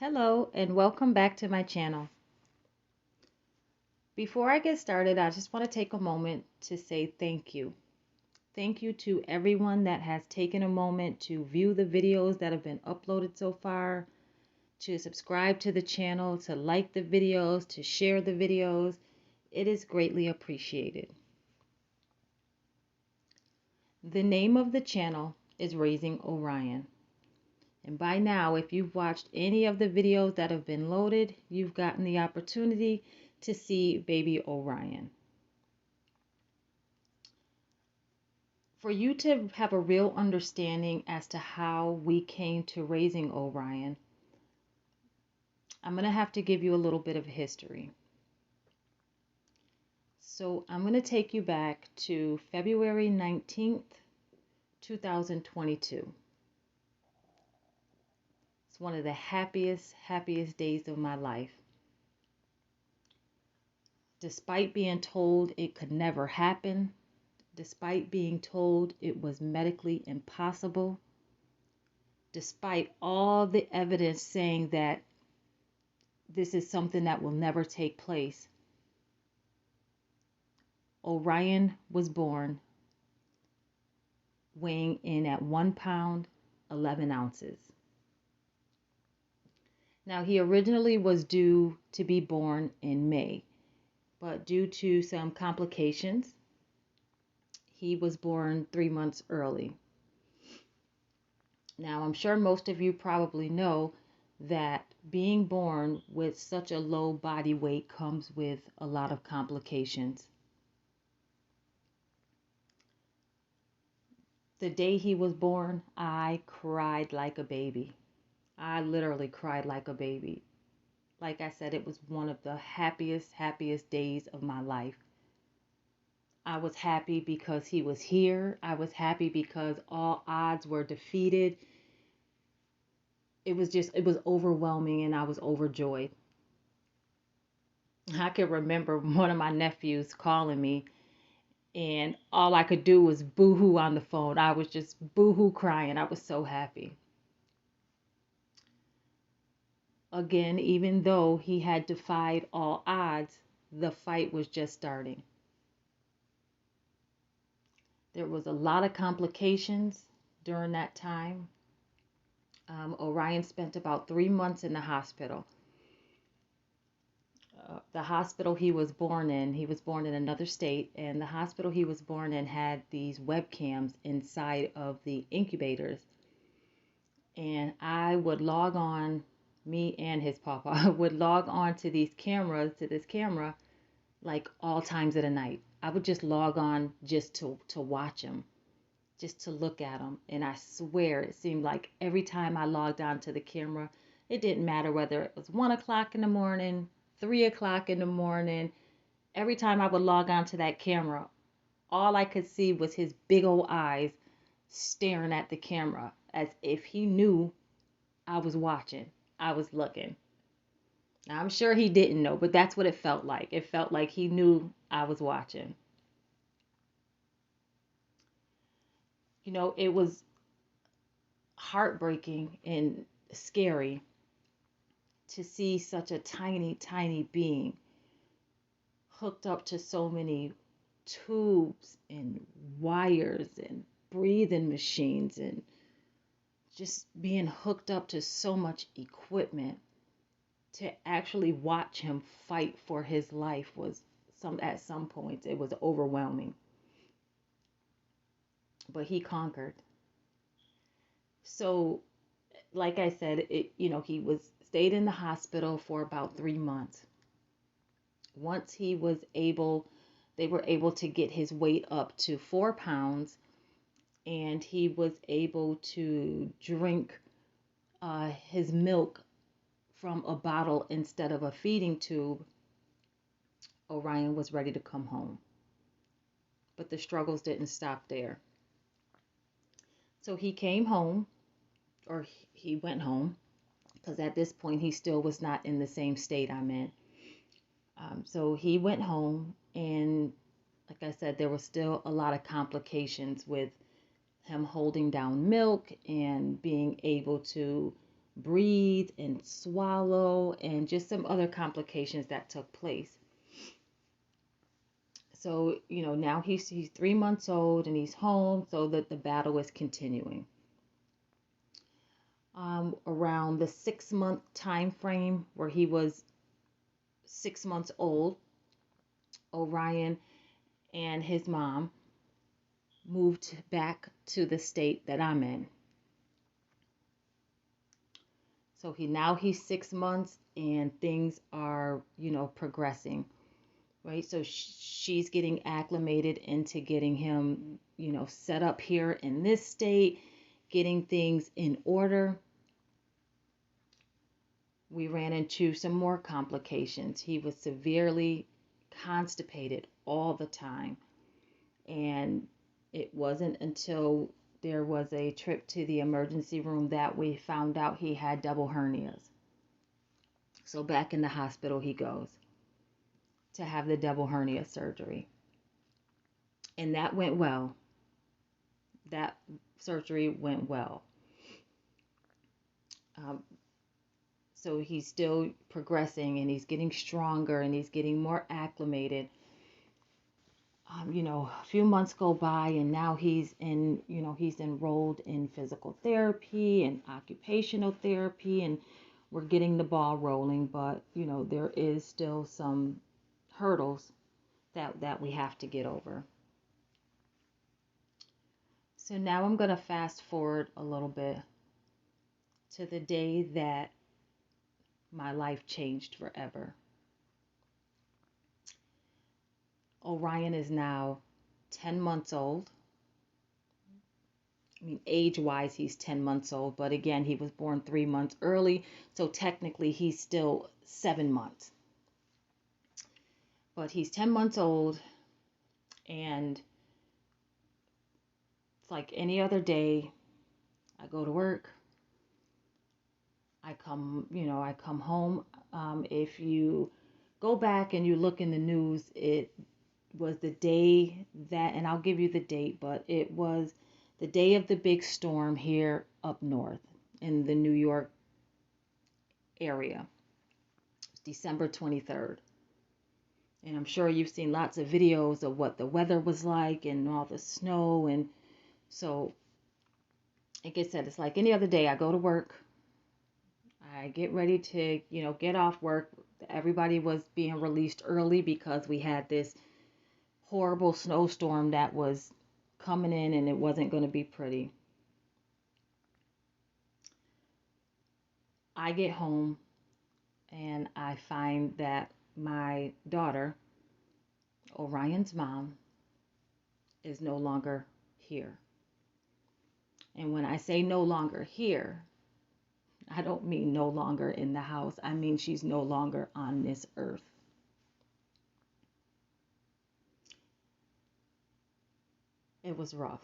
Hello and welcome back to my channel. Before I get started, I just want to take a moment to say thank you. Thank you to everyone that has taken a moment to view the videos that have been uploaded so far, to subscribe to the channel, to like the videos, to share the videos. It is greatly appreciated. The name of the channel is Raising Orion. And by now, if you've watched any of the videos that have been loaded, you've gotten the opportunity to see baby Orion. For you to have a real understanding as to how we came to raising Orion, I'm going to have to give you a little bit of history. So I'm going to take you back to February 19th, 2022. It's one of the happiest days of my life. Despite being told it could never happen, despite being told it was medically impossible, despite all the evidence saying that this is something that will never take place, Orion was born weighing in at 1 pound, 11 ounces. Now, he originally was due to be born in May, but due to some complications, he was born 3 months early. Now, I'm sure most of you probably know that being born with such a low body weight comes with a lot of complications. The day he was born, I cried like a baby. I literally cried like a baby. Like I said, it was one of the happiest days of my life. I was happy because he was here. I was happy because all odds were defeated. It was overwhelming and I was overjoyed. I can remember one of my nephews calling me and all I could do was boo-hoo on the phone. I was just boo-hoo crying. I was so happy. Again, even though he had defied all odds, the fight was just starting. There was a lot of complications during that time. Orion spent about 3 months in the hospital. The hospital he was born in another state, and the hospital he was born in had these webcams inside of the incubators. And I would log on, me and his papa would log on to this camera, like all times of the night. I would just log on just to watch him, just to look at him. And I swear it seemed like every time I logged on to the camera, it didn't matter whether it was 1 o'clock in the morning, 3 o'clock in the morning. Every time I would log on to that camera, all I could see was his big old eyes staring at the camera as if he knew I was watching, I was looking. Now, I'm sure he didn't know, but that's what it felt like. It felt like he knew I was watching. You know, it was heartbreaking and scary to see such a tiny being hooked up to so many tubes and wires and breathing machines and just being hooked up to so much equipment. To actually watch him fight for his life was at some points it was overwhelming. But he conquered. So, like I said, he was stayed in the hospital for about 3 months. Once he was able, they were able to get his weight up to 4 pounds, and he was able to drink his milk from a bottle instead of a feeding tube. Orion was ready to come home. But the struggles didn't stop there. So he came home, or he went home, because at this point he still was not in the same state I'm in. So he went home, and like I said, there was still a lot of complications with him holding down milk and being able to breathe and swallow, and just some other complications that took place. So, now he's 3 months old and he's home, so that the battle is continuing. Around the 6 month time frame where he was 6 months old, Orion and his mom moved back to the state that I'm in. So he's 6 months and things are, progressing, right? So she's getting acclimated into getting him, set up here in this state, getting things in order. We ran into some more complications. He was severely constipated all the time. And it wasn't until there was a trip to the emergency room that we found out he had double hernias. So back in the hospital he goes to have the double hernia surgery. And that went well. That surgery went well. So he's still progressing and he's getting stronger and he's getting more acclimated. A few months go by and now he's enrolled in physical therapy and occupational therapy, and we're getting the ball rolling, but there is still some hurdles that we have to get over. So now I'm going to fast forward a little bit to the day that my life changed forever. Orion is now 10 months old. I mean, age-wise, he's 10 months old, but again, he was born 3 months early, so technically he's still 7 months. But he's 10 months old, and it's like any other day. I go to work. I come home. If you go back and you look in the news, it was the day that, and I'll give you the date, but it was the day of the big storm here up north in the New York area, December 23rd. And I'm sure you've seen lots of videos of what the weather was like and all the snow. And so, like I said, it's like any other day. I go to work. I get ready to, get off work. Everybody was being released early because we had this horrible snowstorm that was coming in and it wasn't going to be pretty. I get home and I find that my daughter, Orion's mom, is no longer here. And when I say no longer here, I don't mean no longer in the house. I mean she's no longer on this earth. It was rough.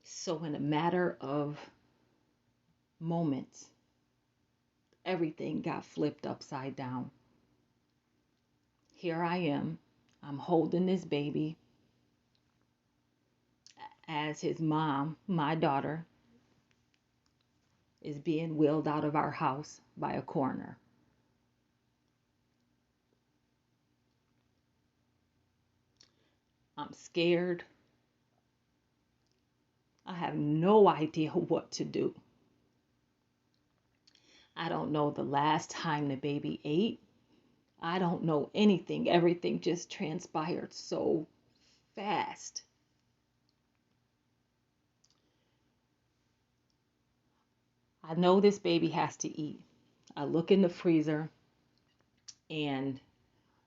So in a matter of moments, everything got flipped upside down. Here I am. I'm holding this baby as his mom, my daughter, is being wheeled out of our house by a coroner. I'm scared. I have no idea what to do. I don't know the last time the baby ate. I don't know anything. Everything just transpired so fast. I know this baby has to eat. I look in the freezer and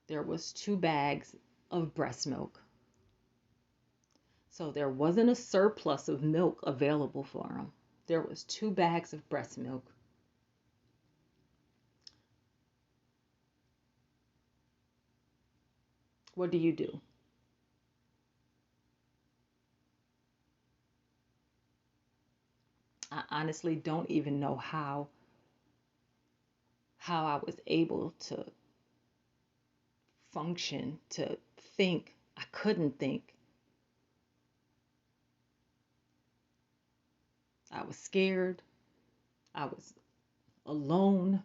there was 2 bags of breast milk. So there wasn't a surplus of milk available for him. There was 2 bags of breast milk. What do you do? I honestly don't even know how I was able to function, to think. I couldn't think. I was scared. I was alone.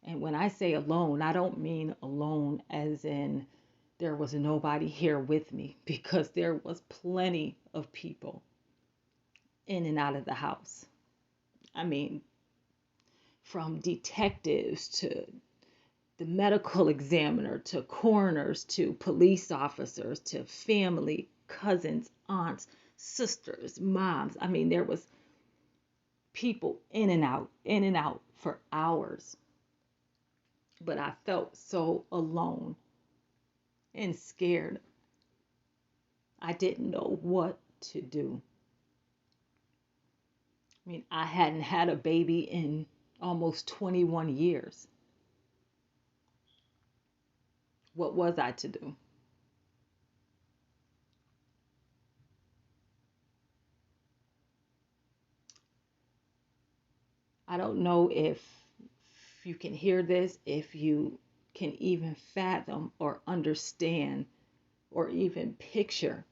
And when I say alone, I don't mean alone as in there was nobody here with me, because there was plenty of people in and out of the house. I mean, from detectives to the medical examiner to coroners to police officers to family, cousins, aunts, sisters, moms. I mean, there was people in and out for hours. But I felt so alone and scared. I didn't know what to do. I mean, I hadn't had a baby in almost 21 years. What was I to do? I don't know if you can hear this, if you can even fathom or understand or even picture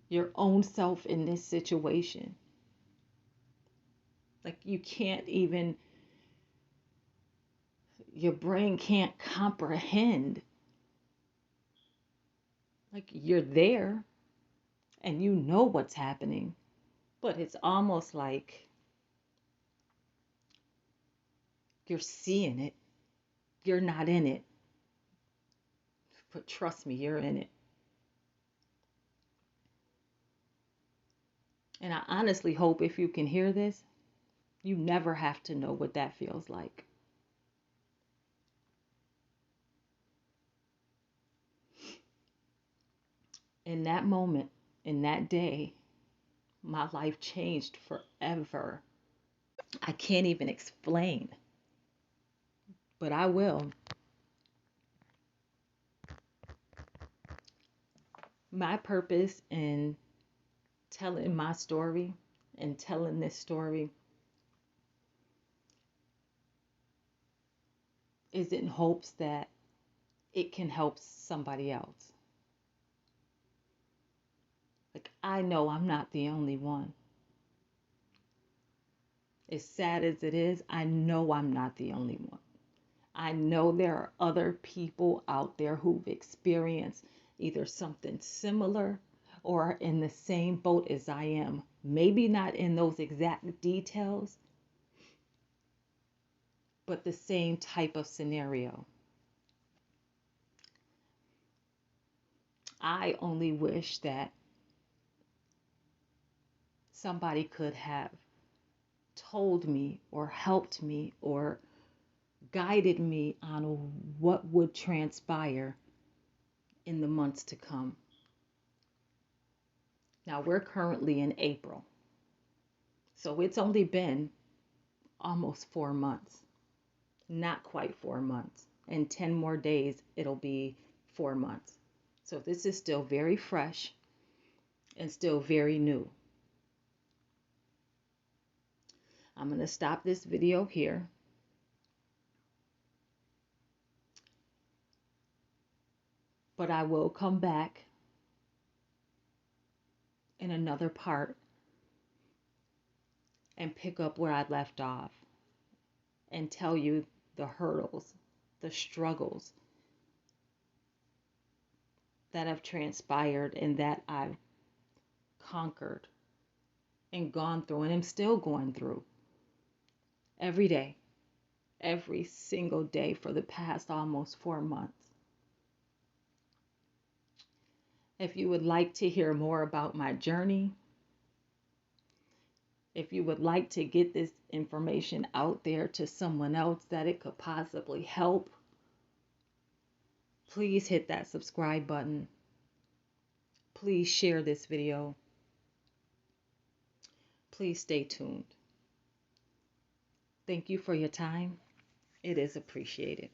your own self in this situation. Like, you can't even, your brain can't comprehend. Like, you're there and you know what's happening, but it's almost like you're seeing it. You're not in it, but trust me, you're in it. And I honestly hope if you can hear this, you never have to know what that feels like. In that moment, in that day, my life changed forever. I can't even explain, but I will. My purpose in telling my story and telling this story is in hopes that it can help somebody else. Like, I know I'm not the only one. As sad as it is, I know I'm not the only one. I know there are other people out there who've experienced either something similar or are in the same boat as I am. Maybe not in those exact details, but the same type of scenario. I only wish that somebody could have told me or helped me or guided me on what would transpire in the months to come. Now, we're currently in April, so it's only been almost 4 months, not quite 4 months. In 10 more days, it'll be 4 months. So this is still very fresh and still very new. I'm going to stop this video here. But I will come back in another part and pick up where I left off and tell you the hurdles, the struggles that have transpired and that I've conquered and gone through and am still going through every day, every single day for the past almost 4 months. If you would like to hear more about my journey, if you would like to get this information out there to someone else that it could possibly help, please hit that subscribe button. Please share this video. Please stay tuned. Thank you for your time. It is appreciated.